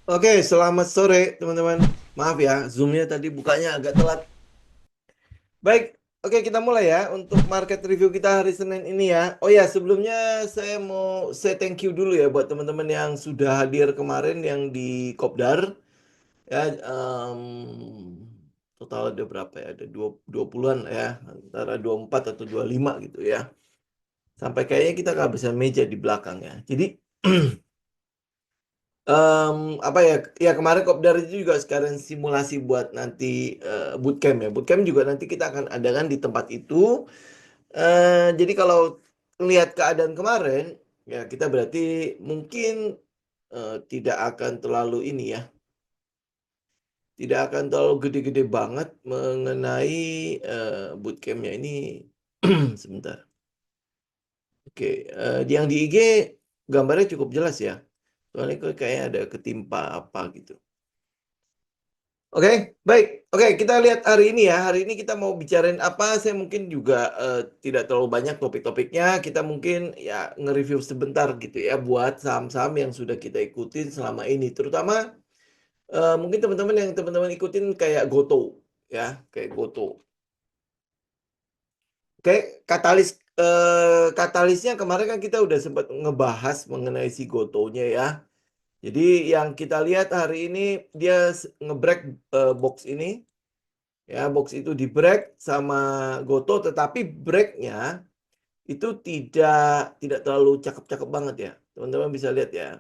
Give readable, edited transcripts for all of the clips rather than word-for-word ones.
Oke, selamat sore teman-teman. Maaf ya, Zoom-nya tadi bukanya agak telat. Baik, oke kita mulai ya untuk market review kita hari Senin ini ya. Oh ya, sebelumnya saya mau say thank you dulu ya buat teman-teman yang sudah hadir kemarin yang di Kopdar. Ya, total ada berapa ya? Ada 20-an lah ya, antara 24 atau 25 gitu ya. Sampai kayaknya kita kehabisan meja di belakang ya. Jadi apa ya? Ya kemarin Kopdar itu juga sekarang simulasi buat nanti bootcamp ya. Bootcamp juga nanti kita akan adakan di tempat itu. Jadi kalau lihat keadaan kemarin, ya kita berarti mungkin tidak akan terlalu ini ya, tidak akan terlalu gede-gede banget mengenai bootcampnya ini. Sebentar. Oke, yang di IG gambarnya cukup jelas ya. Soalnya kok kayaknya ada ketimpa apa gitu. Oke, baik. Oke, kita lihat hari ini ya. Hari ini kita mau bicarain apa? Saya mungkin juga tidak terlalu banyak topik-topiknya. Kita mungkin ya nge-review sebentar gitu ya buat saham-saham yang sudah kita ikutin selama ini. Terutama mungkin teman-teman yang teman-teman ikutin kayak Goto ya, kayak Goto. Oke, katalisnya kemarin kan kita udah sempat ngebahas mengenai si Gotonya ya. Jadi yang kita lihat hari ini dia nge-break box ini. Ya, box itu di break sama Goto, tetapi breaknya itu tidak terlalu cakep-cakep banget ya. Teman-teman bisa lihat ya.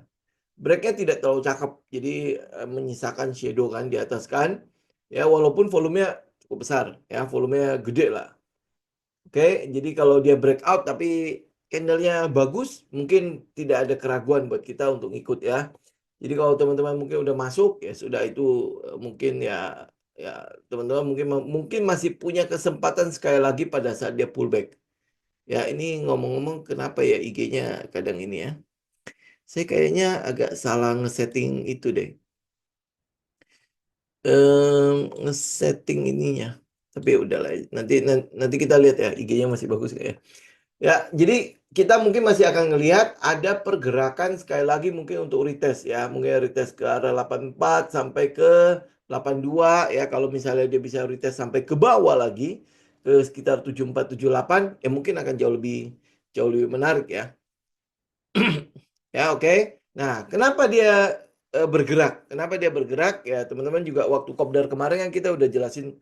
Breaknya tidak terlalu cakep, jadi menyisakan shadow kan di atas kan. Ya, walaupun volumenya cukup besar, ya volumenya gede lah. Oke, jadi kalau dia breakout tapi candlenya bagus, mungkin tidak ada keraguan buat kita untuk ikut ya. Jadi kalau teman-teman mungkin udah masuk ya sudah itu mungkin ya teman-teman mungkin masih punya kesempatan sekali lagi pada saat dia pullback. Ya ini ngomong-ngomong kenapa ya IG-nya kadang ini ya. Saya kayaknya agak salah ngesetting itu deh. Ngesetting ininya. Tapi ya udahlah, nanti kita lihat ya IG-nya masih bagus nggak ya. Ya, jadi kita mungkin masih akan ngelihat ada pergerakan sekali lagi mungkin untuk retest ya. Mungkin retest ke arah 84 sampai ke 82 ya. Kalau misalnya dia bisa retest sampai ke bawah lagi ke sekitar 74 78 ya mungkin akan jauh lebih menarik ya. Ya, oke. Nah, kenapa dia bergerak? Kenapa dia bergerak? Ya, teman-teman juga waktu kopdar kemarin kan kita udah jelasin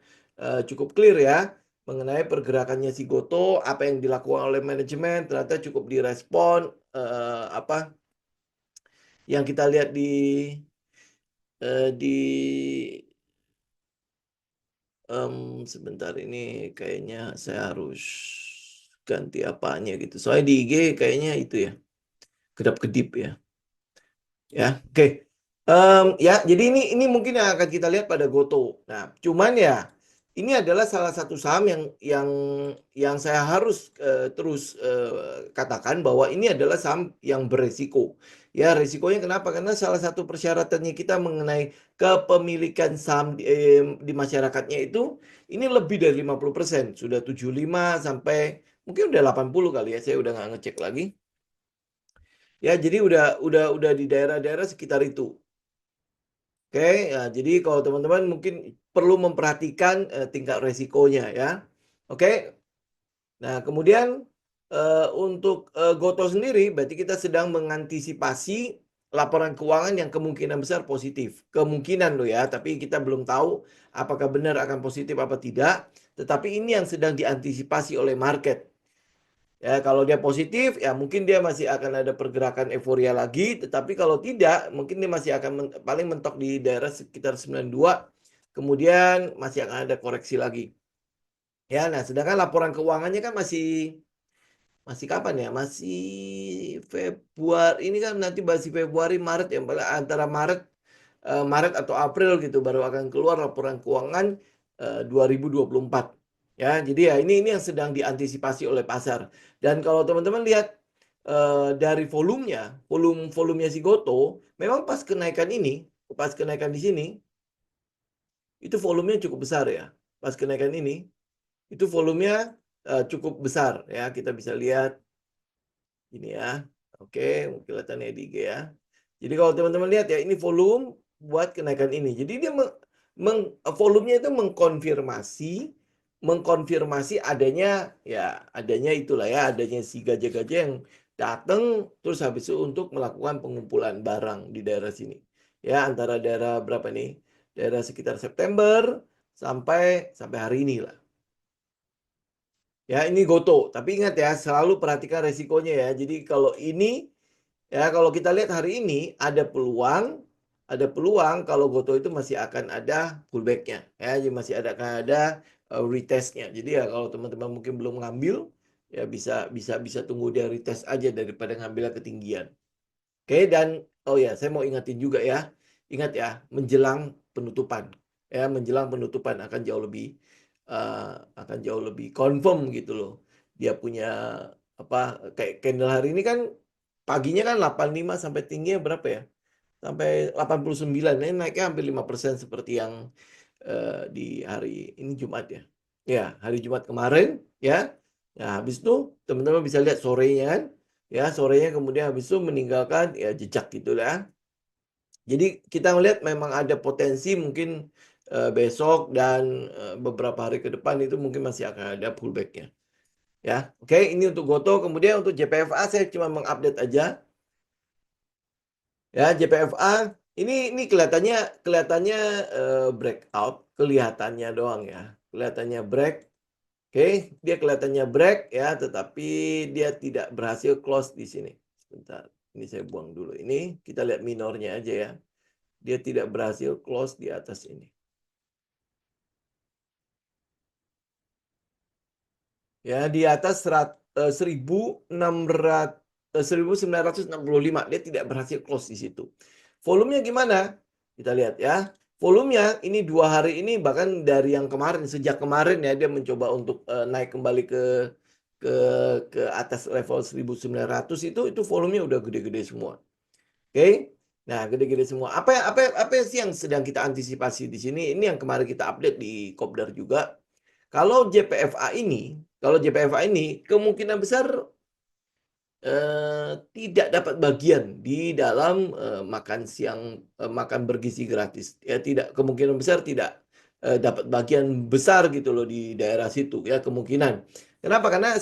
cukup clear ya mengenai pergerakannya si Goto, apa yang dilakukan oleh manajemen, ternyata cukup direspon apa yang kita lihat di sebentar ini kayaknya saya harus ganti apanya gitu. Soalnya di IG kayaknya itu ya, kedap-kedip ya. Ya, oke. Ya, jadi ini mungkin yang akan kita lihat pada Goto. Nah, cuman ya ini adalah salah satu saham yang saya harus terus katakan bahwa ini adalah saham yang beresiko. Ya, resikonya kenapa? Karena salah satu persyaratannya kita mengenai kepemilikan saham di masyarakatnya itu ini lebih dari 50%. Sudah 75 sampai mungkin udah 80 kali ya. Saya udah nggak ngecek lagi. Ya, jadi udah di daerah-daerah sekitar itu. Oke, ya, jadi kalau teman-teman mungkin perlu memperhatikan tingkat resikonya ya. Oke, nah kemudian untuk Goto sendiri berarti kita sedang mengantisipasi laporan keuangan yang kemungkinan besar positif. Kemungkinan loh ya, tapi kita belum tahu apakah benar akan positif apa tidak. Tetapi ini yang sedang diantisipasi oleh market. Ya, kalau dia positif, ya mungkin dia masih akan ada pergerakan euforia lagi. Tetapi kalau tidak, mungkin dia masih akan paling mentok di daerah sekitar 92. Kemudian masih akan ada koreksi lagi. Ya, nah sedangkan laporan keuangannya kan masih masih kapan ya? Masih Februari. Ini kan nanti masih Februari, Maret ya. Antara Maret atau April gitu baru akan keluar laporan keuangan 2024. Ya, jadi ya ini yang sedang diantisipasi oleh pasar. Dan kalau teman-teman lihat dari volumenya si Goto, memang pas kenaikan di sini, itu volumenya cukup besar ya. Pas kenaikan ini, itu volumenya cukup besar ya. Kita bisa lihat ini ya. Oke, kelihatannya di IG ya. Jadi kalau teman-teman lihat ya, ini volume buat kenaikan ini. Jadi dia volumenya itu mengkonfirmasi adanya itulah ya, adanya si gajah-gajah yang datang terus habis itu untuk melakukan pengumpulan barang di daerah sini. Ya, antara daerah berapa nih? Daerah sekitar September sampai hari ini lah. Ya, ini goto. Tapi ingat ya, selalu perhatikan resikonya ya. Jadi kalau ini ya, kalau kita lihat hari ini ada peluang kalau goto itu masih akan ada pullback-nya ya, jadi masih akan ada retest-nya. Jadi ya kalau teman-teman mungkin belum ngambil ya bisa bisa bisa tunggu dia retest aja daripada ngambilnya ketinggian. Oke, dan oh ya, saya mau ingatin juga ya. Ingat ya, menjelang penutupan. Ya, menjelang penutupan akan jauh lebih confirm gitu loh. Dia punya apa kayak candle hari ini kan paginya kan 85 sampai tingginya berapa ya? Sampai 89. Ini naiknya hampir 5% seperti yang di hari ini Jumat ya. Ya, hari Jumat kemarin ya. Nah, habis itu teman-teman bisa lihat sorenya kan. Ya, sorenya kemudian habis itu meninggalkan ya jejak gitu lah. Jadi kita melihat memang ada potensi mungkin besok dan beberapa hari ke depan itu mungkin masih akan ada pullback-nya. Ya, oke, ini untuk Goto. Kemudian untuk JPFA saya cuma mengupdate aja. Ya, JPFA ini kelihatannya breakout, kelihatannya doang ya. Kelihatannya break. Oke, dia kelihatannya break ya, tetapi dia tidak berhasil close di sini. Sebentar, ini saya buang dulu. Ini kita lihat minornya aja ya. Dia tidak berhasil close di atas ini. Ya, di atas 1965 dia tidak berhasil close di situ. Volumenya gimana? Kita lihat ya. Volumenya ini 2 hari ini bahkan dari yang kemarin sejak kemarin ya dia mencoba untuk naik kembali ke ke atas level 1900 itu volumenya udah gede-gede semua. Oke. Nah, gede-gede semua. Apa sih yang sedang kita antisipasi di sini? Ini yang kemarin kita update di Kopdar juga. Kalau JPFA ini kemungkinan besar tidak dapat bagian di dalam makan bergizi gratis. Ya, tidak, kemungkinan besar tidak dapat bagian besar gitu loh di daerah situ ya, kemungkinan. Kenapa? Karena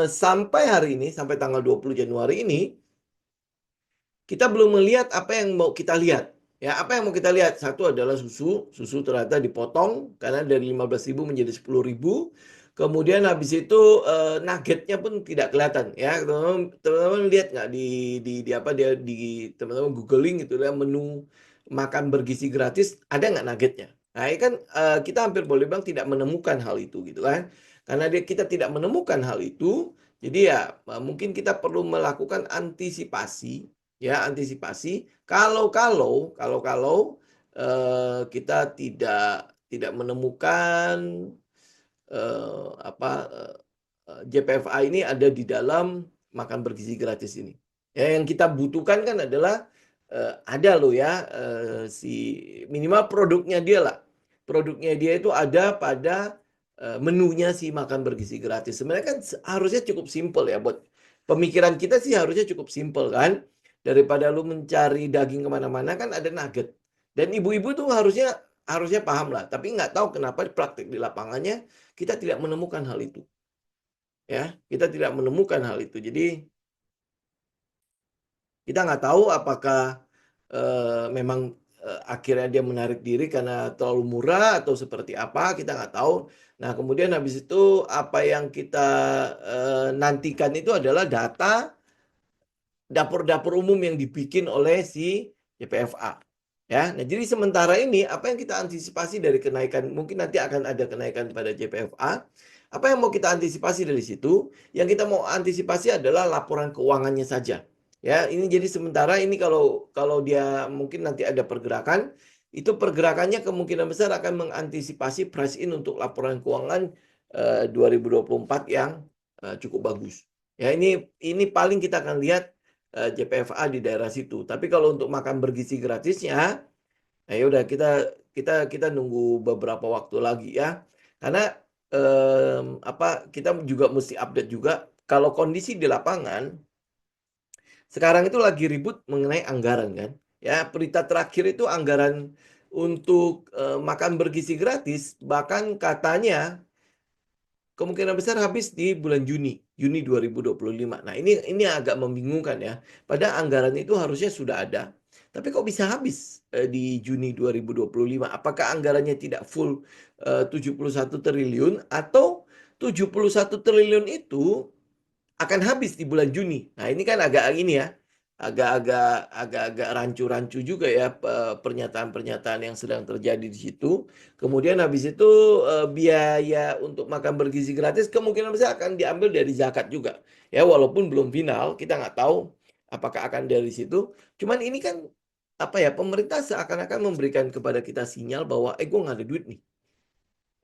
sampai hari ini, sampai tanggal 20 Januari ini kita belum melihat apa yang mau kita lihat. Ya, apa yang mau kita lihat? Satu adalah susu ternyata dipotong karena dari 15.000 menjadi 10.000. Kemudian habis itu nuggetnya pun tidak kelihatan. Ya, teman-teman lihat nggak di apa dia di teman-teman googling gitu ya, menu makan bergizi gratis ada nggak nuggetnya? Nah, ini kan kita hampir boleh bilang tidak menemukan hal itu gitu kan. Karena kita tidak menemukan hal itu, jadi ya mungkin kita perlu melakukan antisipasi ya, antisipasi kalau kita tidak menemukan JPFA ini ada di dalam makan bergizi gratis ini. Ya, yang kita butuhkan kan adalah ada loh ya si minimal produknya dia lah. Produknya dia itu ada pada menunya si makan bergizi gratis. Sebenarnya kan harusnya cukup simpel ya, buat pemikiran kita sih harusnya cukup simpel kan. Daripada lu mencari daging kemana-mana kan ada nugget. Dan ibu-ibu tuh harusnya paham lah. Tapi nggak tahu kenapa di praktik di lapangannya kita tidak menemukan hal itu. Ya, kita tidak menemukan hal itu. Jadi kita nggak tahu apakah memang akhirnya dia menarik diri karena terlalu murah atau seperti apa, kita nggak tahu. Nah, kemudian habis itu apa yang kita nantikan itu adalah data dapur-dapur umum yang dibikin oleh si JPFA. Ya, nah jadi sementara ini apa yang kita antisipasi dari kenaikan, mungkin nanti akan ada kenaikan pada JPFA. Apa yang mau kita antisipasi dari situ? Yang kita mau antisipasi adalah laporan keuangannya saja. Ya, ini jadi sementara ini kalau kalau dia mungkin nanti ada pergerakan, itu pergerakannya kemungkinan besar akan mengantisipasi price in untuk laporan keuangan 2024 yang cukup bagus. Ya, ini paling kita akan lihat JPFA di daerah situ. Tapi kalau untuk makan bergizi gratisnya, nah ya udah kita nunggu beberapa waktu lagi ya. Karena kita juga mesti update juga kalau kondisi di lapangan sekarang itu lagi ribut mengenai anggaran kan. Ya, berita terakhir itu anggaran untuk, makan bergizi gratis, bahkan katanya kemungkinan besar habis di bulan Juni 2025. Nah, ini agak membingungkan ya. Padahal anggaran itu harusnya sudah ada. Tapi kok bisa habis, di Juni 2025? Apakah anggarannya tidak full, 71 triliun atau 71 triliun itu akan habis di bulan Juni. Nah, ini kan agak ini ya, agak-agak rancu-rancu juga ya, pernyataan-pernyataan yang sedang terjadi di situ. Kemudian habis itu, biaya untuk makan bergizi gratis kemungkinan besar akan diambil dari zakat juga. Ya, walaupun belum final, kita nggak tahu apakah akan dari situ. Cuman ini kan, apa ya, pemerintah seakan-akan memberikan kepada kita sinyal bahwa, gue nggak ada duit nih.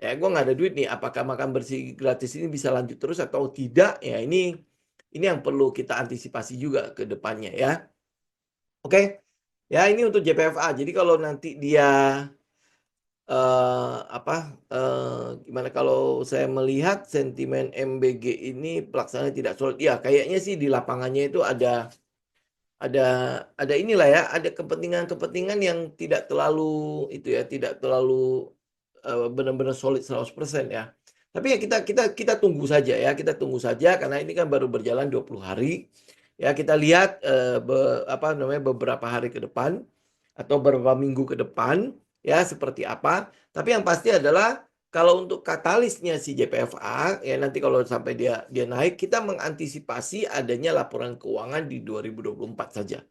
Ya, gue nggak ada duit nih. Apakah makan bersih gratis ini bisa lanjut terus atau tidak? Ya, ini yang perlu kita antisipasi juga ke depannya ya. Oke. Ya, ini untuk JPFA. Jadi kalau nanti dia gimana kalau saya melihat sentimen MBG ini pelaksanaannya tidak solid. Ya, kayaknya sih di lapangannya itu ada inilah ya, ada kepentingan-kepentingan yang tidak terlalu itu ya, tidak terlalu benar-benar solid 100% ya. Tapi ya kita tunggu saja ya, kita tunggu saja karena ini kan baru berjalan 20 hari. Ya, kita lihat beberapa hari ke depan atau beberapa minggu ke depan ya seperti apa. Tapi yang pasti adalah kalau untuk katalisnya si JPFA ya nanti kalau sampai dia naik kita mengantisipasi adanya laporan keuangan di 2024 saja.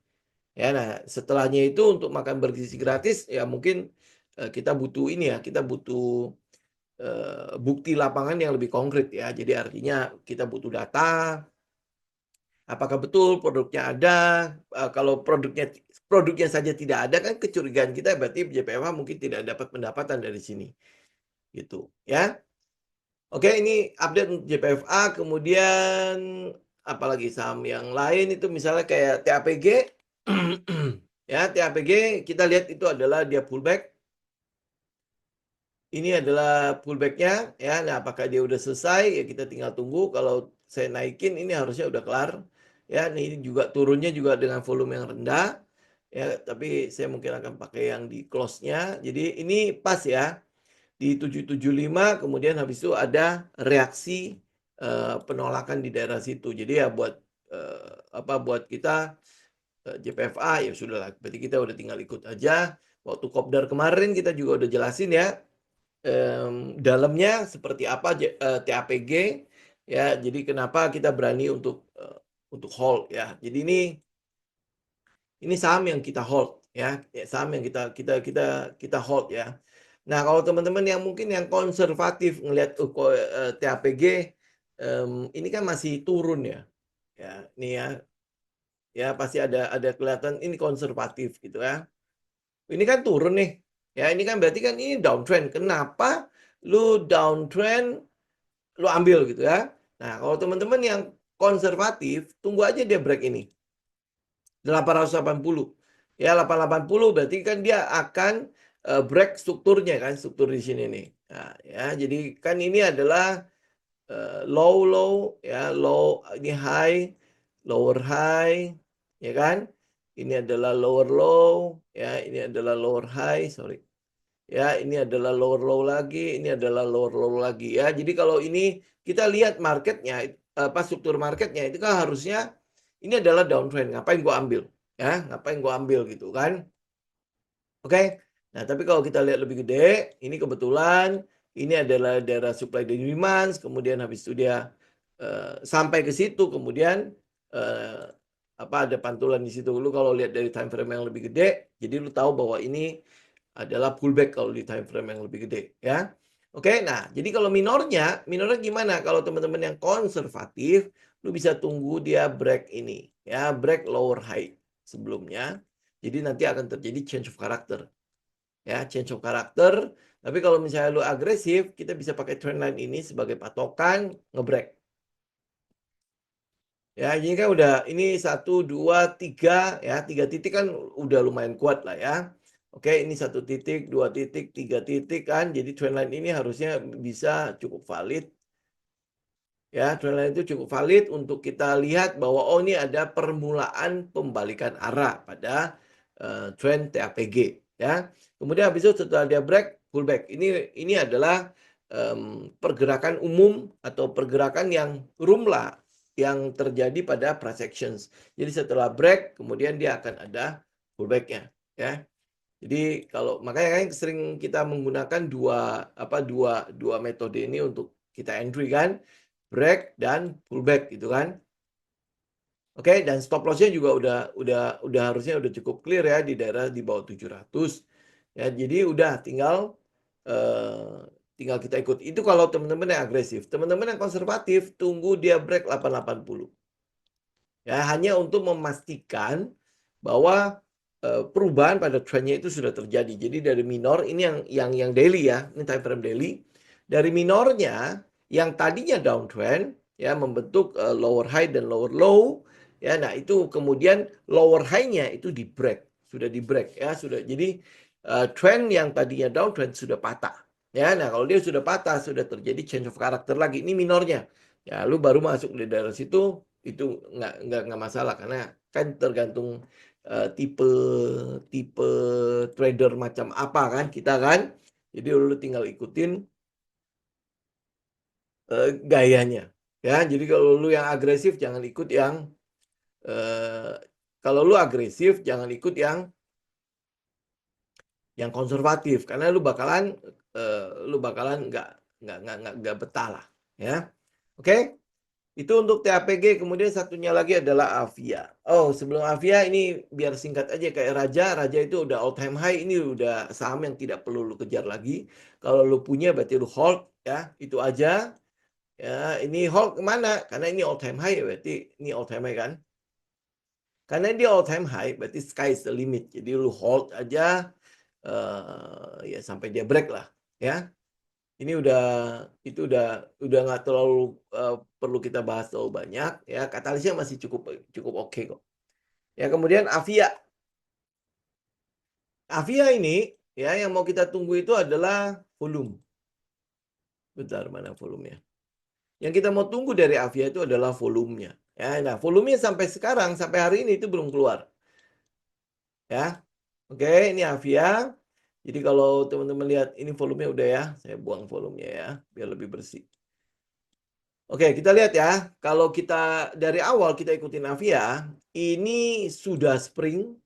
Ya, nah setelahnya itu untuk makan bergizi gratis ya mungkin kita butuh ini ya, kita butuh bukti lapangan yang lebih konkret ya. Jadi artinya kita butuh data, apakah betul produknya ada. Kalau produknya saja tidak ada kan kecurigaan kita berarti JPFA mungkin tidak dapat pendapatan dari sini. Gitu ya. Oke, ini update untuk JPFA, kemudian apalagi saham yang lain itu misalnya kayak TAPG. Ya, TAPG kita lihat itu adalah dia pullback. Ini adalah pullback-nya ya. Nah, apakah dia udah selesai? Ya kita tinggal tunggu. Kalau saya naikin ini harusnya udah kelar. Ya, ini juga turunnya juga dengan volume yang rendah. Ya, tapi saya mungkin akan pakai yang di close-nya. Jadi ini pas ya. Di 775 kemudian habis itu ada reaksi penolakan di daerah situ. Jadi ya buat buat kita JPFA ya sudahlah. Berarti kita udah tinggal ikut aja. Waktu kopdar kemarin kita juga udah jelasin ya dalamnya seperti apa TAPG ya. Jadi kenapa kita berani untuk hold ya. Jadi ini saham yang kita hold ya, saham yang kita hold ya. Nah, kalau teman-teman yang mungkin yang konservatif ngelihat TAPG ini kan masih turun ya. Ya, ini ya. Ya pasti ada kelihatan ini konservatif gitu ya. Ini kan turun nih. Ya, ini kan berarti kan ini downtrend. Kenapa lu downtrend lu ambil gitu ya. Nah, kalau teman-teman yang konservatif, tunggu aja dia break ini. 880. Ya, 880 berarti kan dia akan break strukturnya kan, struktur di sini nih. Nah, ya, jadi kan ini adalah low ya, low ini high, lower high, ya kan? Ini adalah lower low, ya, ini adalah lower high, sorry. Ya, ini adalah lower low lagi, ini adalah lower low lagi ya. Jadi kalau ini kita lihat marketnya, struktur marketnya itu kan harusnya ini adalah downtrend. Ngapain gua ambil? Ya, ngapain gua ambil gitu kan? Oke. Nah, tapi kalau kita lihat lebih gede, ini kebetulan ini adalah daerah supply dan demand, kemudian habis itu dia sampai ke situ, kemudian ada pantulan di situ. Lu kalau lihat dari time frame yang lebih gede, jadi lu tahu bahwa ini adalah pullback kalau di time frame yang lebih gede ya. Oke, nah jadi kalau minornya gimana? Kalau teman-teman yang konservatif, lu bisa tunggu dia break ini ya, break lower high sebelumnya. Jadi nanti akan terjadi change of character. Ya, change of character. Tapi kalau misalnya lu agresif, kita bisa pakai trendline ini sebagai patokan ngebreak. Ya, ini kan udah ini 1 2 3 ya, 3 titik kan udah lumayan kuat lah ya. Oke, ini 1 titik, 2 titik, 3 titik kan. Jadi trendline ini harusnya bisa cukup valid. Ya, trendline itu cukup valid untuk kita lihat bahwa ini ada permulaan pembalikan arah pada trend TAPG ya. Kemudian habis itu setelah dia break, pullback. Ini adalah pergerakan umum atau pergerakan yang rumlah yang terjadi pada price actions. Jadi setelah break, kemudian dia akan ada pullback-nya ya. Jadi kalau makanya kan sering kita menggunakan dua metode ini untuk kita entry kan, break dan pullback gitu kan. Oke, dan stop loss-nya juga udah harusnya udah cukup clear ya di daerah di bawah 700. Ya, jadi udah tinggal kita ikut. Itu kalau teman-teman yang agresif. Teman-teman yang konservatif tunggu dia break 880. Ya, hanya untuk memastikan bahwa perubahan pada trendnya itu sudah terjadi. Jadi dari minor ini yang daily ya, ini time frame daily. Dari minornya yang tadinya downtrend ya membentuk lower high dan lower low ya. Nah, itu kemudian lower high-nya itu di break, sudah di break ya, sudah. Jadi trend yang tadinya downtrend sudah patah. Ya, nah kalau dia sudah patah, sudah terjadi change of character lagi. Ini minornya. Ya, lu baru masuk di daerah situ itu nggak masalah karena kan tergantung tipe trader macam apa kan kita kan. Jadi lu tinggal ikutin gayanya ya. Jadi kalau lu yang agresif jangan ikut yang kalau lu agresif jangan ikut yang konservatif karena lu bakalan nggak betah lah ya. Oke. Itu untuk TAPG, kemudian satunya lagi adalah Avia. Oh, sebelum Avia ini biar singkat aja kayak Raja. Raja itu udah all time high, ini udah saham yang tidak perlu lu kejar lagi. Kalau lu punya berarti lu hold ya, itu aja. Ya, ini hold kemana? Karena ini all time high berarti ini all time high kan. Karena dia all time high berarti sky is the limit. Jadi lu hold aja ya sampai dia break lah ya. Ini itu udah nggak terlalu perlu kita bahas terlalu banyak ya. Katalisnya masih cukup oke kok. Ya, kemudian Avia. Avia ini ya yang mau kita tunggu itu adalah volume. Bentar, mana volumenya? Yang kita mau tunggu dari Avia itu adalah volumenya. Ya, nah volumenya sampai sekarang sampai hari ini itu belum keluar. Ya. Oke, ini Avia. Jadi kalau teman-teman lihat ini volumenya udah ya, saya buang volumenya ya biar lebih bersih. Oke, kita lihat ya. Kalau kita dari awal kita ikutin Avia, ini sudah spring.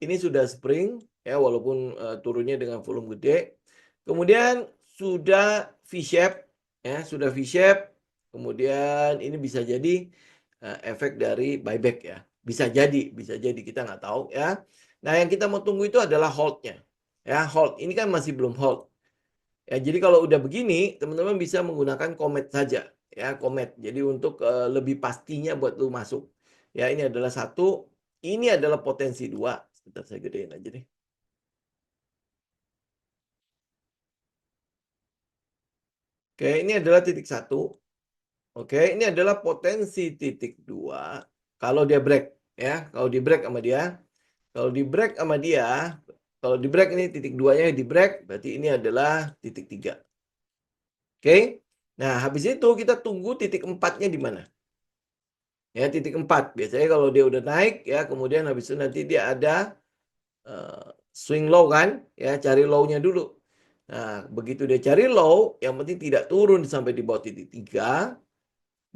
Ini sudah spring ya walaupun turunnya dengan volume gede. Kemudian sudah V-shape ya, sudah V-shape. Kemudian ini bisa jadi efek dari buyback ya. Bisa jadi kita nggak tahu ya. Nah, yang kita mau tunggu itu adalah hold-nya. Ya, hold. Ini kan masih belum hold. Ya, jadi kalau udah begini, teman-teman bisa menggunakan komet saja, ya komet. Jadi untuk lebih pastinya buat lu masuk. Ya, ini adalah satu, ini adalah potensi dua. Sebentar saya gedein aja deh. Oke, ini adalah titik satu. Oke, ini adalah potensi titik dua. Kalau dia break, ya, kalau di break sama dia, kalau di break sama dia, kalau di break ini titik duanya di break, berarti ini adalah titik tiga. Oke. Nah, habis itu kita tunggu titik empatnya di mana? Ya, titik 4. Biasanya kalau dia udah naik ya, kemudian habis itu nanti dia ada swing low kan, ya cari low-nya dulu. Nah, begitu dia cari low, yang penting tidak turun sampai di bawah titik 3,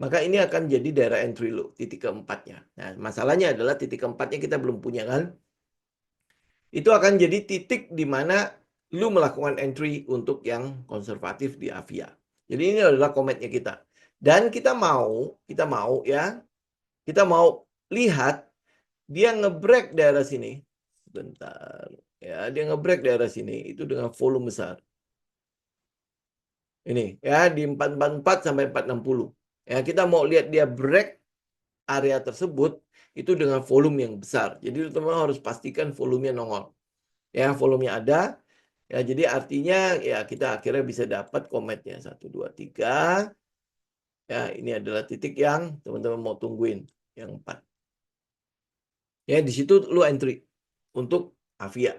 maka ini akan jadi daerah entry low, titik keempatnya. Nah, masalahnya adalah titik keempatnya kita belum punya kan. Itu akan jadi titik di mana lu melakukan entry untuk yang konservatif di Avia. Jadi ini adalah kometnya kita. Dan kita mau ya, kita mau lihat dia ngebreak daerah sini. Sebentar. Ya, dia ngebreak daerah sini itu dengan volume besar. Ini ya di 444 sampai 460. Ya, kita mau lihat dia break area tersebut itu dengan volume yang besar. Jadi teman-teman harus pastikan volumenya nongol. Ya, volumenya ada. Ya, jadi artinya ya kita akhirnya bisa dapat kometnya 1 2 3. Ya, ini adalah titik yang teman-teman mau tungguin, yang 4. Ya, di situ lu entry untuk Avia.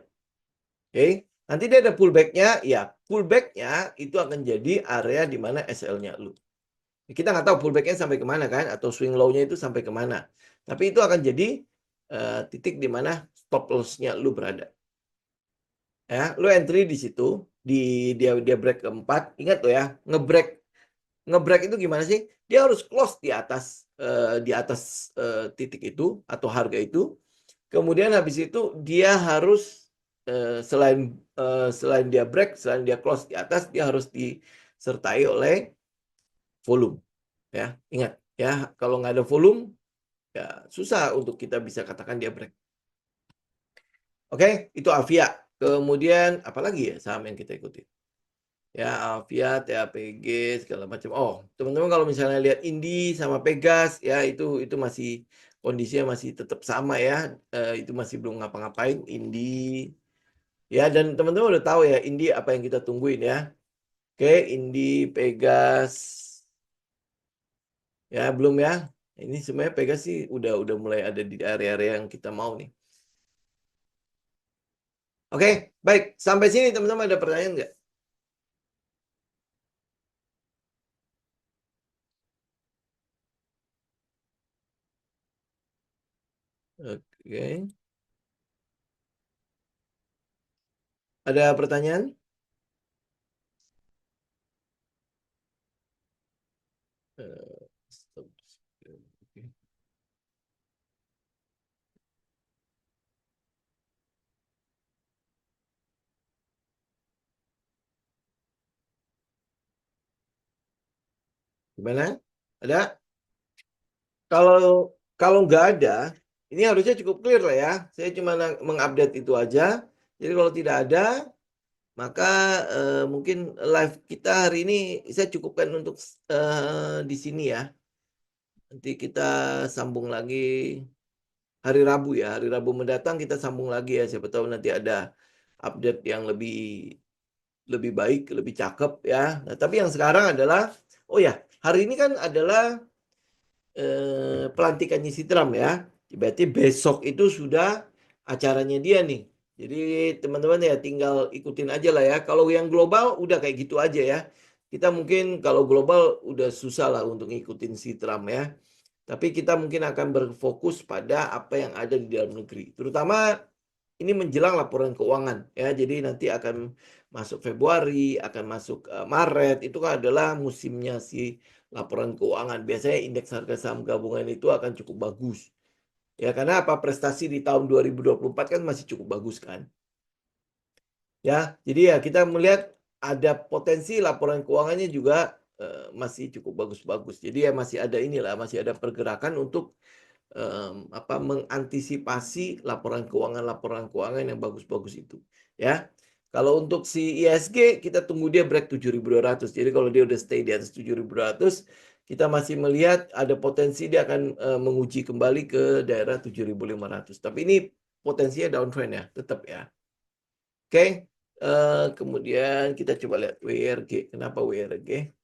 Oke, nanti dia ada pullback-nya, ya pullback-nya itu akan jadi area di mana SL-nya lu. Kita nggak tahu pullback-nya sampai kemana kan, atau swing low-nya itu sampai kemana. Tapi itu akan jadi titik di mana stop loss-nya lu berada. Ya, lu entry di situ, dia break keempat. Ingat tuh ya, ngebreak itu gimana sih? Dia harus close di atas titik itu atau harga itu. Kemudian habis itu dia harus selain dia break, selain dia close di atas, dia harus disertai oleh volume. Ya, ingat ya, kalau nggak ada volume, ya susah untuk kita bisa katakan dia break. Oke, itu Avia. Kemudian apalagi ya saham yang kita ikuti? Ya, Avia, TAPG segala macam. Oh, teman-teman kalau misalnya lihat Indi sama Pegas ya itu masih kondisinya masih tetap sama ya. Itu masih belum ngapa-ngapain Indi. Ya, dan teman-teman udah tahu ya Indi apa yang kita tungguin ya. Oke, Indi, Pegas. Ya, belum ya. Ini sebenarnya Pegas sih udah mulai ada di area-area yang kita mau nih. Oke, baik. Sampai sini teman-teman ada pertanyaan nggak? Oke. Ada pertanyaan? Stop. Oke. Gimana? Ada? Kalau nggak ada, ini harusnya cukup clear lah ya. Saya cuma mengupdate itu aja. Jadi kalau tidak ada, maka mungkin live kita hari ini saya cukupkan untuk di sini ya. Nanti kita sambung lagi hari Rabu ya. Hari Rabu mendatang kita sambung lagi ya. Siapa tahu nanti ada update yang lebih baik, lebih cakep ya. Nah, tapi yang sekarang adalah, oh ya, hari ini kan adalah pelantikannya si Trump ya. Berarti besok itu sudah acaranya dia nih. Jadi teman-teman ya tinggal ikutin aja lah ya. Kalau yang global udah kayak gitu aja ya. Kita mungkin kalau global udah susah lah untuk ngikutin si Trump ya. Tapi kita mungkin akan berfokus pada apa yang ada di dalam negeri. Terutama ini menjelang laporan keuangan ya. Jadi nanti akan masuk Februari, akan masuk Maret. Itu kan adalah musimnya si laporan keuangan. Biasanya indeks harga saham gabungan itu akan cukup bagus. Ya karena apa, prestasi di tahun 2024 kan masih cukup bagus kan. Ya, jadi ya kita melihat ada potensi laporan keuangannya juga masih cukup bagus-bagus. Jadi ya masih ada inilah, masih ada pergerakan untuk mengantisipasi laporan keuangan yang bagus-bagus itu ya. Kalau untuk si ISG kita tunggu dia break 7.200. Jadi kalau dia udah stay di atas 7.200, kita masih melihat ada potensi dia akan menguji kembali ke daerah 7.500. Tapi ini potensinya downtrend ya, tetap ya. Oke. Kemudian kita coba lihat WRG. Kenapa WRG?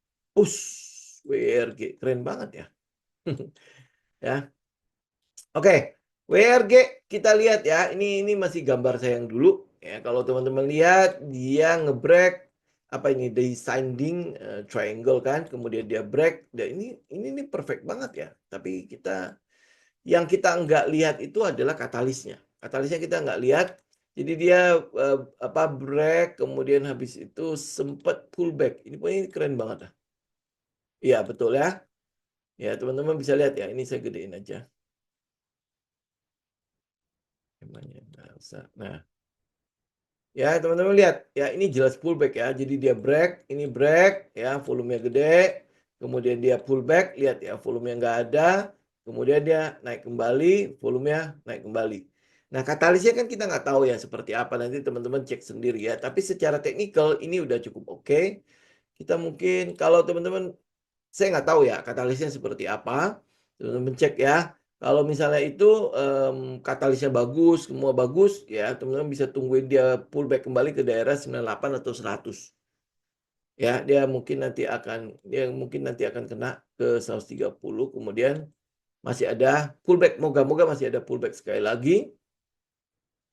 WRG keren banget ya. Ya. Oke, WRG kita lihat ya. Ini masih gambar saya yang dulu ya. Kalau teman-teman lihat dia ngebreak apa ini descending triangle kan, kemudian dia break. Dan ini perfect banget ya. Tapi yang kita nggak lihat itu adalah katalisnya. Katalisnya kita nggak lihat. Jadi dia break, kemudian habis itu sempat pullback. Ini keren banget lah. Iya betul ya. Ya teman-teman bisa lihat ya. Ini saya gedein aja. Nah, ya teman-teman lihat ya, ini jelas pullback ya. Jadi dia break, ini break ya, volumenya gede, kemudian dia pullback, lihat ya volumenya nggak ada, kemudian dia naik kembali, volumenya naik kembali. Nah katalisnya kan kita nggak tahu ya seperti apa, nanti teman-teman cek sendiri ya. Tapi secara teknikal ini udah cukup oke. Kita mungkin kalau teman-teman, saya nggak tahu ya katalisnya seperti apa, teman-teman cek ya. Kalau misalnya itu katalisnya bagus, semua bagus, ya teman-teman bisa tungguin dia pullback kembali ke daerah 98 atau 100. Ya, dia mungkin nanti akan kena ke 130, kemudian masih ada pullback, moga-moga masih ada pullback sekali lagi.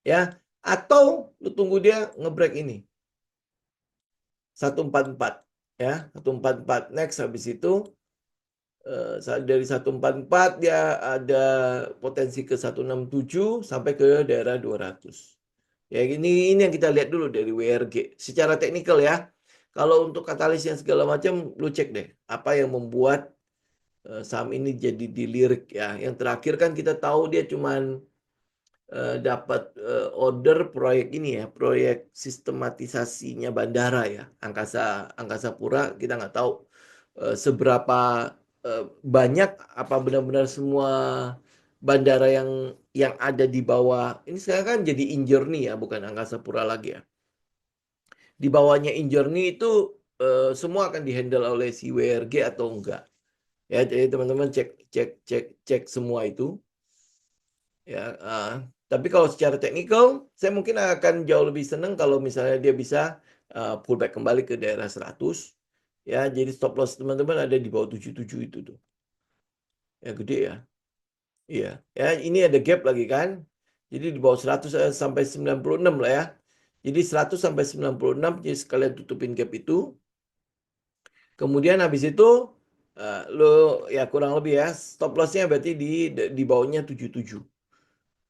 Ya, atau lu tunggu dia ngebreak ini. 144 ya, 144 next habis itu Dari 144 dia ada potensi ke 167 sampai ke daerah 200. Ya ini yang kita lihat dulu dari WRG. Secara teknikal ya. Kalau untuk katalis yang segala macam, lu cek deh apa yang membuat saham ini jadi dilirik ya. Yang terakhir kan kita tahu dia cuman dapat order proyek ini ya, proyek sistematisasinya bandara ya, Angkasa Pura. Kita nggak tahu seberapa banyak apa benar-benar semua bandara yang ada di bawah ini sekarang kan jadi Injourney ya, bukan Angkasa Pura lagi ya. Di bawahnya Injourney itu semua akan dihandle oleh si WRG atau enggak. Ya, jadi teman-teman cek semua itu. Ya, tapi kalau secara teknikal, saya mungkin akan jauh lebih senang kalau misalnya dia bisa pullback kembali ke daerah 100. Ya, jadi stop loss teman-teman ada di bawah 77 itu tuh. Ya, gede ya. Iya, ya ini ada gap lagi kan. Jadi di bawah 100 sampai 96 lah ya. Jadi 100 sampai 96, jadi sekalian tutupin gap itu. Kemudian habis itu lo ya kurang lebih ya stop lossnya berarti di bawahnya 77.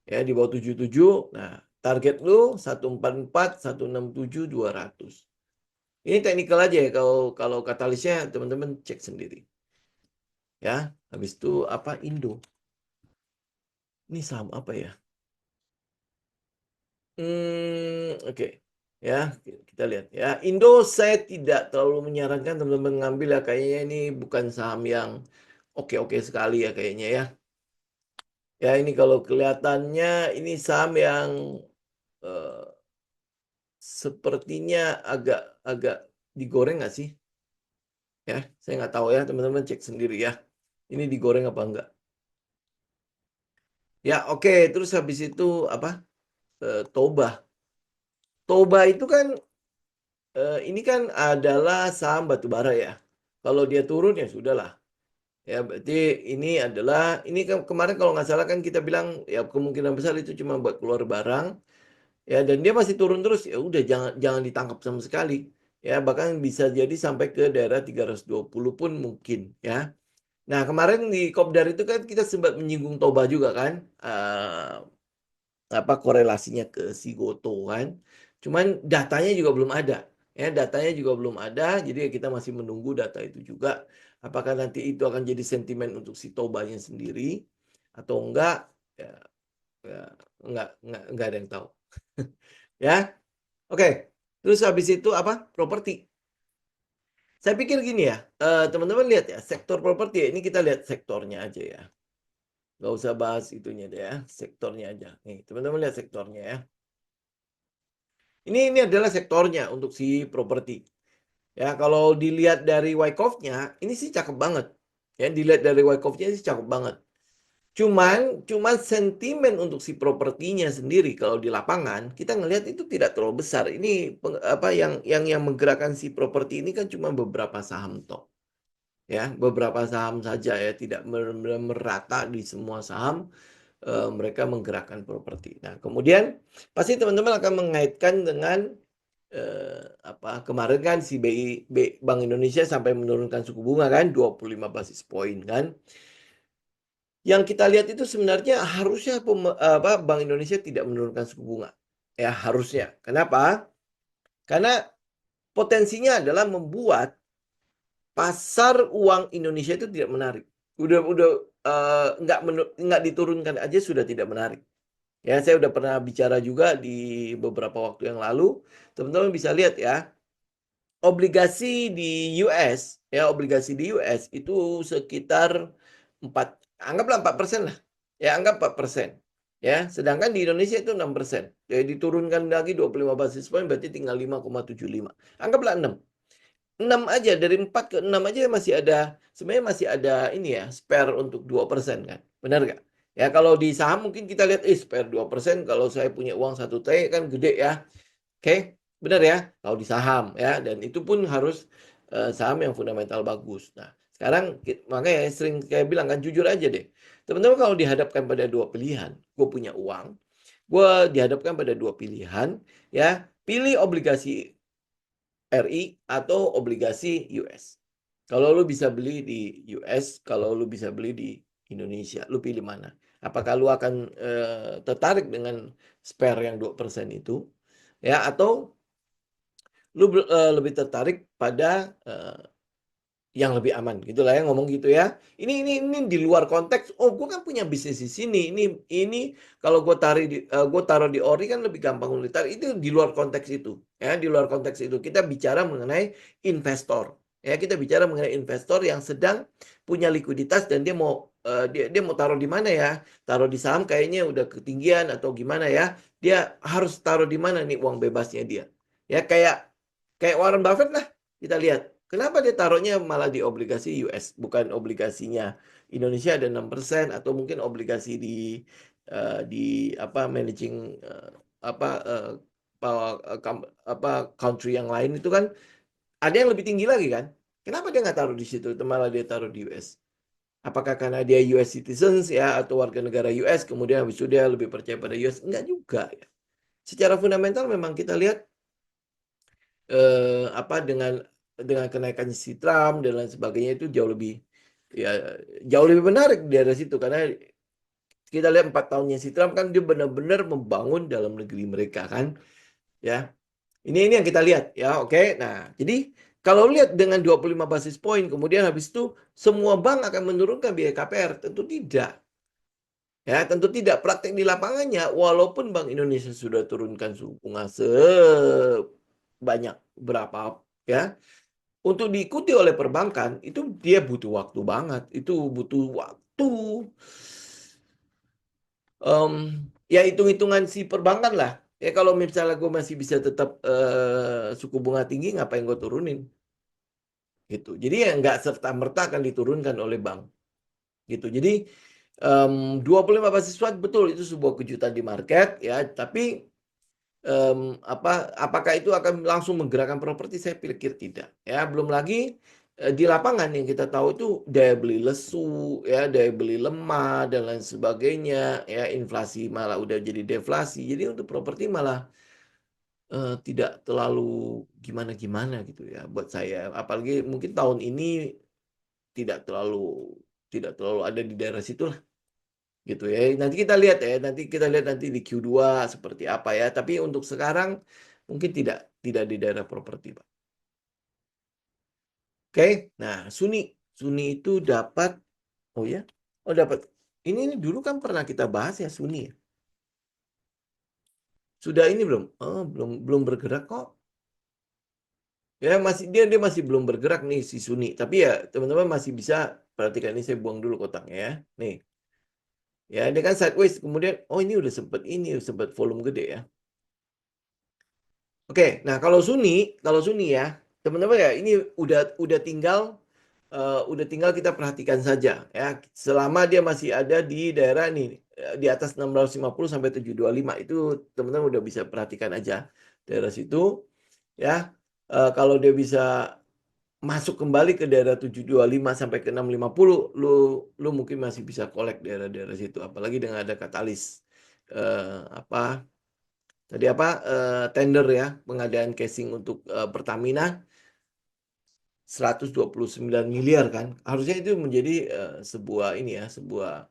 Ya di bawah 77. Nah, target lu 144, 167, 200. Ini teknikal aja ya kalau katalisnya teman-teman cek sendiri. Ya, habis itu apa Indo? Ini saham apa ya? Oke. Ya, kita lihat ya. Indo saya tidak terlalu menyarankan teman-teman ngambil ya, kayaknya ini bukan saham yang oke-oke sekali ya kayaknya ya. Ya, ini kalau kelihatannya ini saham yang eh, sepertinya agak digoreng nggak sih? Ya, saya nggak tahu ya, teman-teman cek sendiri ya. Ini digoreng apa enggak? Ya, oke. Terus habis itu apa? Toba. Toba itu kan ini kan adalah saham batubara ya. Kalau dia turun ya sudahlah. Ya, berarti ini adalah ini kan kemarin kalau nggak salah kan kita bilang ya kemungkinan besar itu cuma buat keluar barang. Ya, dan dia masih turun terus, ya udah jangan ditangkap sama sekali. Ya, bahkan bisa jadi sampai ke daerah 320 pun mungkin ya. Nah, kemarin di Kopdar itu kan kita sempat menyinggung Toba juga kan. Apa korelasinya ke si Goto kan. Cuman datanya juga belum ada. Ya, datanya juga belum ada, jadi kita masih menunggu data itu juga. Apakah nanti itu akan jadi sentimen untuk si Tobanya sendiri atau enggak? Ya, ya enggak ada yang tahu. Ya. Oke. Terus habis itu apa? Properti. Saya pikir gini ya, teman-teman lihat ya, sektor properti ya, ini kita lihat sektornya aja ya. Nggak usah bahas itunya deh ya, sektornya aja. Nih, teman-teman lihat sektornya ya. Ini adalah sektornya untuk si properti. Ya, kalau dilihat dari Wyckoff-nya, ini sih cakep banget. Ya, dilihat dari Wyckoff-nya sih cakep banget. Cuman sentimen untuk si propertinya sendiri kalau di lapangan kita ngelihat itu tidak terlalu besar. Ini apa yang menggerakkan si properti ini kan cuma beberapa saham toh. Ya, beberapa saham saja ya, tidak merata di semua saham. Mereka menggerakkan properti. Nah, kemudian pasti teman-teman akan mengaitkan dengan apa kemarin kan si Bank Indonesia sampai menurunkan suku bunga kan 25 basis poin kan. Yang kita lihat itu sebenarnya harusnya Bank Indonesia tidak menurunkan suku bunga. Ya, harusnya. Kenapa? Karena potensinya adalah membuat pasar uang Indonesia itu tidak menarik. Udah nggak diturunkan aja sudah tidak menarik. Ya, saya udah pernah bicara juga di beberapa waktu yang lalu. Teman-teman bisa lihat ya, obligasi di US, ya obligasi di US itu sekitar 4, anggaplah 4% lah. Ya, anggap 4%. Ya, sedangkan di Indonesia itu 6%. Jadi diturunkan lagi 25 basis point berarti tinggal 5,75. Anggaplah 6. 6 aja dari 4 ke 6 aja masih ada sebenarnya masih ada ini ya, spare untuk 2% kan. Benar nggak? Ya kalau di saham mungkin kita lihat spare 2% kalau saya punya uang 1 T kan gede ya. Oke, benar ya. Kalau di saham ya, dan itu pun harus saham yang fundamental bagus. Nah, sekarang makanya sering kayak bilang kan jujur aja deh. Teman-teman kalau dihadapkan pada dua pilihan, gue punya uang, gue dihadapkan pada dua pilihan, ya pilih obligasi RI atau obligasi US. Kalau lu bisa beli di US, kalau lu bisa beli di Indonesia, lu pilih mana? Apakah lu akan tertarik dengan spare yang 2% itu, ya, atau lu lebih tertarik pada yang lebih aman gitulah ya, ngomong gitu ya. Ini di luar konteks, "Oh, gue kan punya bisnis di sini, ini kalau gue taruh di ori kan lebih gampang untuk ditarik." Itu di luar konteks itu, ya, di luar konteks itu. Kita bicara mengenai investor, ya, kita bicara mengenai investor yang sedang punya likuiditas dan dia mau, dia mau taruh di mana ya, taruh di saham kayaknya udah ketinggian atau gimana ya, dia harus taruh di mana nih uang bebasnya dia. Ya, kayak Warren Buffett lah, kita lihat. Kenapa dia taruhnya malah di obligasi US, bukan obligasinya Indonesia ada 6% atau mungkin obligasi di apa managing apa country yang lain itu kan ada yang lebih tinggi lagi kan? Kenapa dia nggak taruh di situ, malah dia taruh di US? Apakah karena dia US citizens ya atau warga negara US kemudian habis itu dia lebih percaya pada US? Enggak juga ya. Secara fundamental memang kita lihat apa dengan kenaikan si Trump dan lain sebagainya itu jauh lebih menarik di daerah situ karena kita lihat 4 tahunnya si Trump kan dia benar-benar membangun dalam negeri mereka kan ya. Ini yang kita lihat ya, oke. Nah, jadi kalau lihat dengan 25 basis point kemudian habis itu semua bank akan menurunkan biaya KPR, tentu tidak. Ya, tentu tidak. Praktek di lapangannya walaupun Bank Indonesia sudah turunkan suku bunga sebanyak berapa ya, untuk diikuti oleh perbankan itu dia butuh waktu banget, itu butuh waktu, ya hitung-hitungan si perbankan lah. Ya kalau misalnya gue masih bisa tetap suku bunga tinggi, ngapain gue turunin? Gitu. Jadi ya nggak serta-merta akan diturunkan oleh bank. Gitu. Jadi 25 basis point betul itu sebuah kejutan di market ya, tapi apakah itu akan langsung menggerakkan properti? Saya pikir tidak. Ya, belum lagi di lapangan yang kita tahu itu daya beli lesu, ya, daya beli lemah dan lain sebagainya. Ya, inflasi malah udah jadi deflasi. Jadi untuk properti malah tidak terlalu gimana-gimana gitu ya buat saya. Apalagi mungkin tahun ini tidak terlalu tidak terlalu ada di daerah situ lah gitu ya. Nanti kita lihat ya, nanti di Q2 seperti apa ya. Tapi untuk sekarang mungkin tidak di daerah properti, Pak. Oke. Nah, Suni itu dapat oh ya. Oh, dapat. Ini dulu kan pernah kita bahas ya Suni ya. Sudah ini belum? Oh, belum bergerak kok. Ya masih dia masih belum bergerak nih si Suni. Tapi ya teman-teman masih bisa perhatikan ini saya buang dulu kotaknya ya. Nih. Ya, dia kan sideways kemudian oh ini udah sempat volume gede ya. Oke, nah kalau Suni ya, teman-teman ya ini udah tinggal kita perhatikan saja ya. Selama dia masih ada di daerah ini di atas 650 sampai 725 itu teman-teman udah bisa perhatikan aja daerah situ ya. Kalau dia bisa masuk kembali ke daerah 725 sampai ke 650 lu mungkin masih bisa kolek daerah-daerah situ apalagi dengan ada katalis apa tadi apa tender ya pengadaan casing untuk Pertamina 129 miliar kan harusnya itu menjadi sebuah ini ya sebuah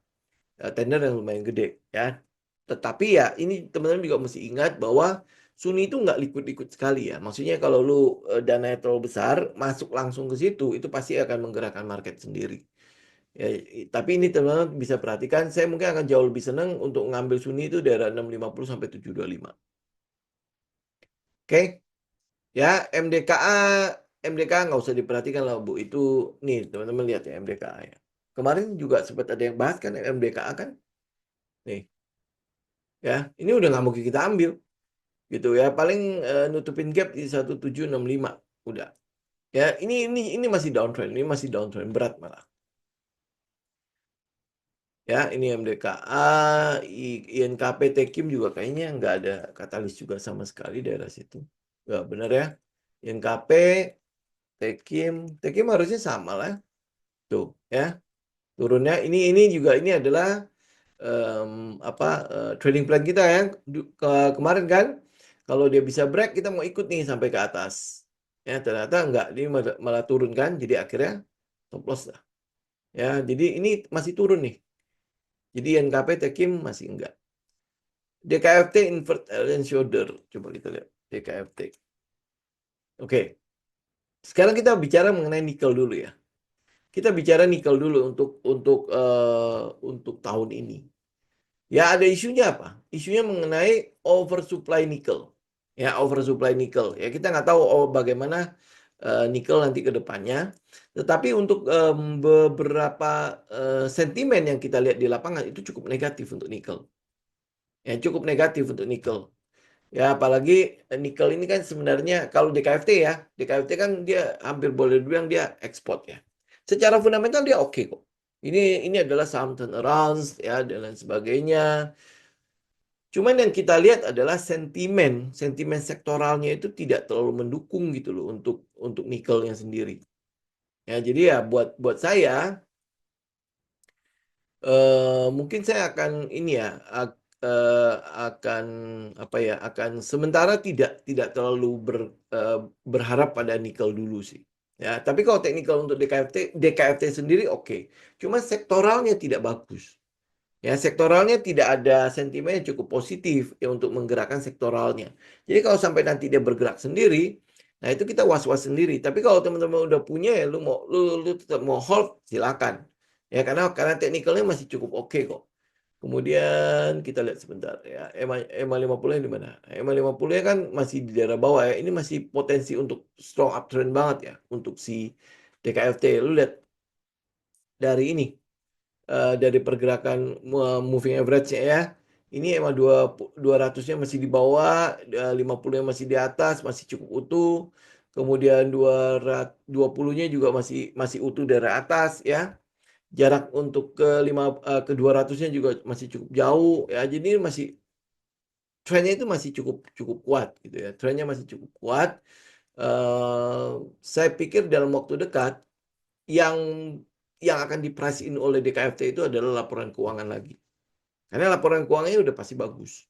tender yang lumayan gede ya tetapi ya ini teman-teman juga mesti ingat bahwa Suni itu nggak liquid-liquid sekali ya maksudnya kalau lu dananya terlalu besar masuk langsung ke situ itu pasti akan menggerakkan market sendiri ya, tapi ini teman-teman bisa perhatikan saya mungkin akan jauh lebih senang untuk ngambil Suni itu daerah 650 sampai 725. Oke. Ya, MDKA nggak usah diperhatikan lah Bu. Itu nih teman-teman lihat ya MDKA ya. Kemarin juga sempat ada yang bahas kan MDKA kan. Nih, ya. Ini udah nggak mungkin kita ambil gitu ya. Paling nutupin gap di 1765 udah. Ya, ini masih downtrend, ini masih downtrend berat malah. Ya, ini MDKA, INKP, Tekim juga kayaknya nggak ada katalis juga sama sekali daerah situ. Nggak benar ya. INKP, Tekim harusnya sama lah. Tuh, ya. Turunnya ini juga ini adalah trading plan kita ya kemarin kan kalau dia bisa break kita mau ikut nih sampai ke atas Ya, ternyata enggak, dia malah turun kan, jadi akhirnya stop loss lah. Ya, jadi ini masih turun nih. Jadi NKP Tekim masih enggak. DKFT invert head and shoulder. Coba kita lihat DKFT. Oke. Sekarang kita bicara mengenai nikel dulu ya. Kita bicara nikel dulu untuk tahun ini. Ya, ada isunya apa? Isunya mengenai oversupply nikel. Ya, oversupply nikel. Ya, kita nggak tahu bagaimana nikel nanti ke depannya. Tetapi untuk beberapa sentimen yang kita lihat di lapangan itu cukup negatif untuk nikel. Ya, cukup negatif untuk nikel. Ya, apalagi nikel ini kan sebenarnya kalau DKFT ya, DKFT kan dia hampir boleh dibilang dia ekspor ya. Secara fundamental dia oke kok. Ini adalah saham turnaround ya dan lain sebagainya. Cuman yang kita lihat adalah sentimen sektoralnya itu tidak terlalu mendukung gitu loh untuk nikelnya sendiri. Ya, jadi ya buat saya mungkin saya akan ini ya akan apa ya akan sementara tidak terlalu berharap pada nikel dulu sih. Ya, tapi kalau teknikal untuk DKFT sendiri oke. Cuma sektoralnya tidak bagus. Ya, sektoralnya tidak ada sentimen yang cukup positif ya untuk menggerakkan sektoralnya. Jadi kalau sampai nanti dia bergerak sendiri, nah itu kita was-was sendiri. Tapi kalau teman-teman udah punya ya lu tetap mau hold silakan. Ya karena teknikalnya masih cukup oke kok. Kemudian kita lihat sebentar ya. EMA 50 yang di mana? EMA 50 ya kan masih di daerah bawah ya. Ini masih potensi untuk strong uptrend banget ya untuk si DKFT. Lu lihat dari ini dari pergerakan moving average-nya ya. Ini emang 200-nya masih di bawah, 50-nya masih di atas, masih cukup utuh. Kemudian 20-nya juga masih utuh dari atas ya. Jarak untuk ke 200-nya juga masih cukup jauh ya. Jadi masih trennya itu masih cukup kuat gitu ya. Trennya masih cukup kuat. Saya pikir dalam waktu dekat yang akan di-price in oleh DKFT itu adalah laporan keuangan lagi. Karena laporan keuangannya udah pasti bagus.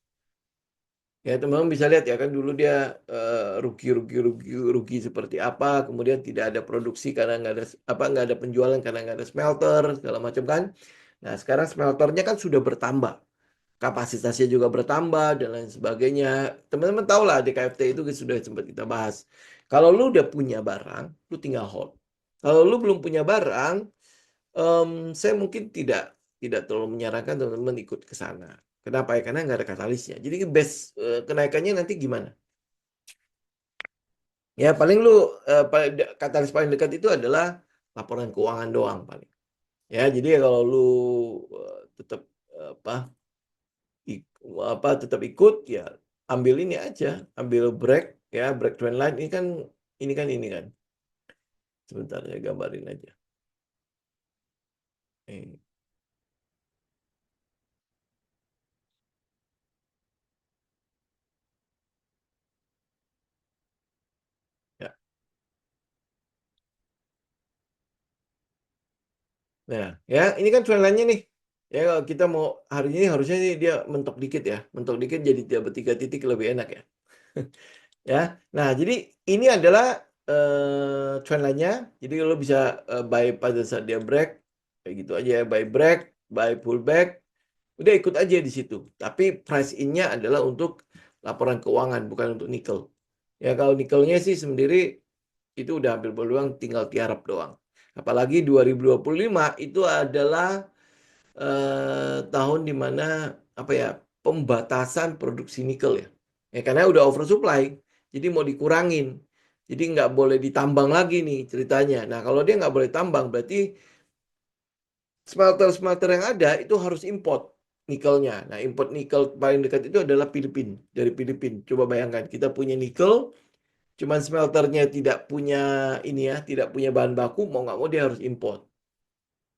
Ya, teman-teman bisa lihat ya kan dulu dia rugi seperti apa, kemudian tidak ada produksi karena nggak ada penjualan karena nggak ada smelter segala macam kan. Nah, sekarang smelternya kan sudah bertambah. Kapasitasnya juga bertambah dan lain sebagainya. Teman-teman tahu lah DKFT itu sudah sempat kita bahas. Kalau lu udah punya barang, lu tinggal hold. Kalau lu belum punya barang, saya mungkin tidak terlalu menyarankan teman-teman ikut ke sana. Kenapa ya? Karena nggak ada katalisnya. Jadi base kenaikannya nanti gimana? Ya paling lu katalis paling dekat itu adalah laporan keuangan doang paling. Ya jadi kalau lu tetap tetap ikut ya ambil ini aja, ambil break ya, break trend line ini kan. Sebentar ya gambarin aja. Ya. Nah, ya ini kan trend line-nya nih. Ya kalau kita mau hari ini harusnya dia mentok dikit ya. Mentok dikit jadi dapat 3 titik lebih enak ya. Ya. Nah, jadi ini adalah trend line-nya. Jadi lo bisa buy pada saat dia break kayak gitu aja ya, buy break, buy pullback. Udah ikut aja di situ. Tapi price in-nya adalah untuk laporan keuangan bukan untuk nikel. Ya kalau nikelnya sih sendiri itu udah hampir berluang tinggal tiarap doang. Apalagi 2025 itu adalah tahun dimana apa ya pembatasan produksi nikel ya. Ya karena udah oversupply, jadi mau dikurangin. Jadi nggak boleh ditambang lagi nih ceritanya. Nah kalau dia nggak boleh tambang berarti smelter-smelter yang ada itu harus import nikelnya. Nah import nikel paling dekat itu adalah Filipina, dari Filipina. Coba bayangkan kita punya nikel, cuman smelternya tidak punya ini ya, tidak punya bahan baku, mau nggak mau dia harus import.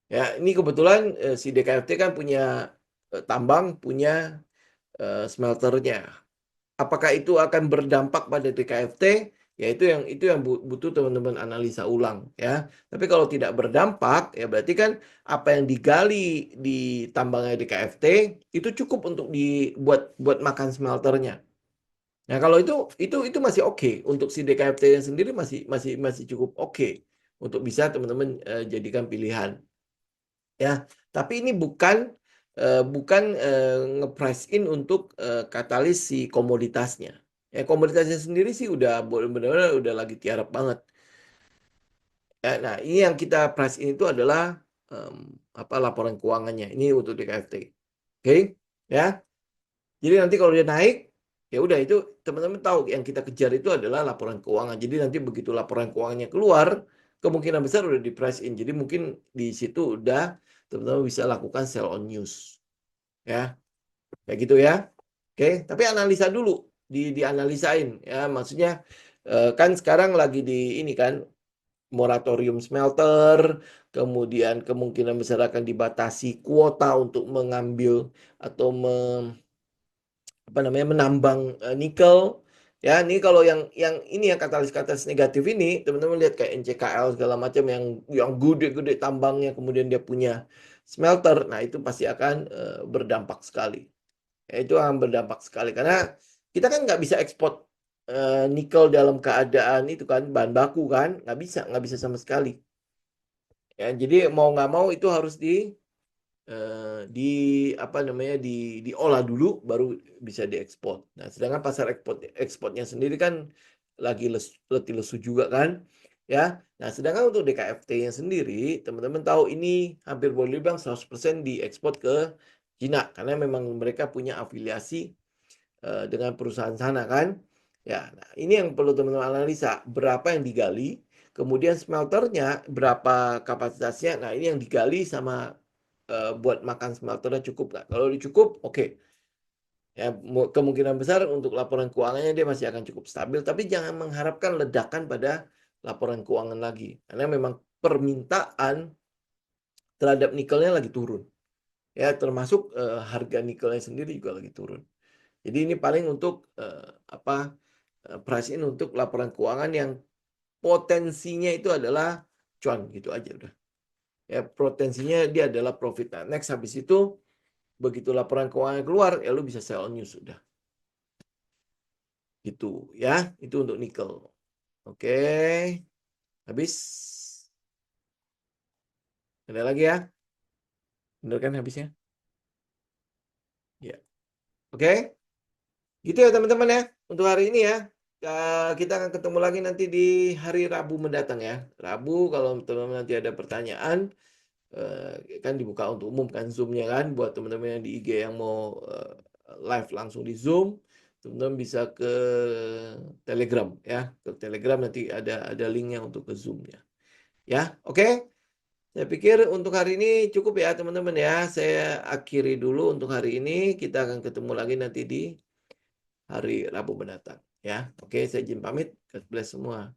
Ya, ini kebetulan si DKFT kan punya tambang, punya smelternya. Apakah itu akan berdampak pada DKFT? Ya itu yang butuh teman-teman analisa ulang ya. Tapi kalau tidak berdampak ya berarti kan apa yang digali di tambangnya DKFT itu cukup untuk dibuat makan smelternya. Nah, kalau itu masih oke, untuk si DKFT-nya sendiri masih cukup oke, untuk bisa teman-teman, jadikan pilihan. Ya, tapi ini bukan nge-price in untuk, katalis si komoditasnya. Ya, komoditasnya sendiri sih udah bener-bener udah lagi tiarap banget. Ya, nah ini yang kita price in itu adalah, laporan keuangannya, ini untuk DKFT. Oke, ya. Jadi nanti kalau dia naik, ya udah itu teman-teman tahu yang kita kejar itu adalah laporan keuangan. Jadi nanti begitu laporan keuangannya keluar, kemungkinan besar udah di price in. Jadi mungkin di situ udah teman-teman bisa lakukan sell on news. Ya, kayak gitu ya. Oke, tapi analisa dulu, dianalisain ya. Maksudnya kan sekarang lagi di ini kan moratorium smelter, kemudian kemungkinan besar akan dibatasi kuota untuk mengambil atau menambang nikel. Ya, ini kalau yang ini yang katalis-katalis negatif ini, teman-teman lihat kayak NCKL segala macam yang gede-gede tambangnya, kemudian dia punya smelter. Nah, itu pasti akan berdampak sekali. Ya, itu akan berdampak sekali karena kita kan nggak bisa ekspor nikel dalam keadaan itu kan bahan baku kan, nggak bisa sama sekali. Ya, jadi mau nggak mau itu harus diolah dulu baru bisa diekspor. Nah, sedangkan pasar ekspornya sendiri kan lagi letih lesu juga kan, ya. Nah, sedangkan untuk DKFT-nya sendiri, teman-teman tahu ini hampir boleh dibilang 100% diekspor ke Cina karena memang mereka punya afiliasi dengan perusahaan sana kan. Ya, nah ini yang perlu teman-teman analisa, berapa yang digali, kemudian smelternya berapa kapasitasnya. Nah, ini yang digali sama buat makan smelternya cukup nggak? Kalau cukup, oke. Ya, kemungkinan besar untuk laporan keuangannya dia masih akan cukup stabil, tapi jangan mengharapkan ledakan pada laporan keuangan lagi. Karena memang permintaan terhadap nikelnya lagi turun. Ya, termasuk harga nikelnya sendiri juga lagi turun. Jadi ini paling untuk price in untuk laporan keuangan yang potensinya itu adalah cuan gitu aja udah. Ya, potensinya dia adalah profit. Nah, next habis itu begitu laporan keuangan keluar, ya lu bisa sell on news sudah. Gitu ya, itu untuk nikel. Oke. Habis. Ada lagi ya? Bener kan habisnya? Ya. Oke. Gitu ya teman-teman ya untuk hari ini ya. Kita akan ketemu lagi nanti di hari Rabu mendatang ya. Rabu kalau teman-teman nanti ada pertanyaan kan dibuka untuk umum kan Zoom-nya kan buat teman-teman yang di IG yang mau live langsung di Zoom, teman-teman bisa ke Telegram ya. Ke Telegram nanti ada linknya untuk ke Zoom-nya. Ya, oke. Saya pikir untuk hari ini cukup ya teman-teman ya. Saya akhiri dulu untuk hari ini. Kita akan ketemu lagi nanti di hari Rabu mendatang. Ya, oke. Saya izin pamit. God bless semua.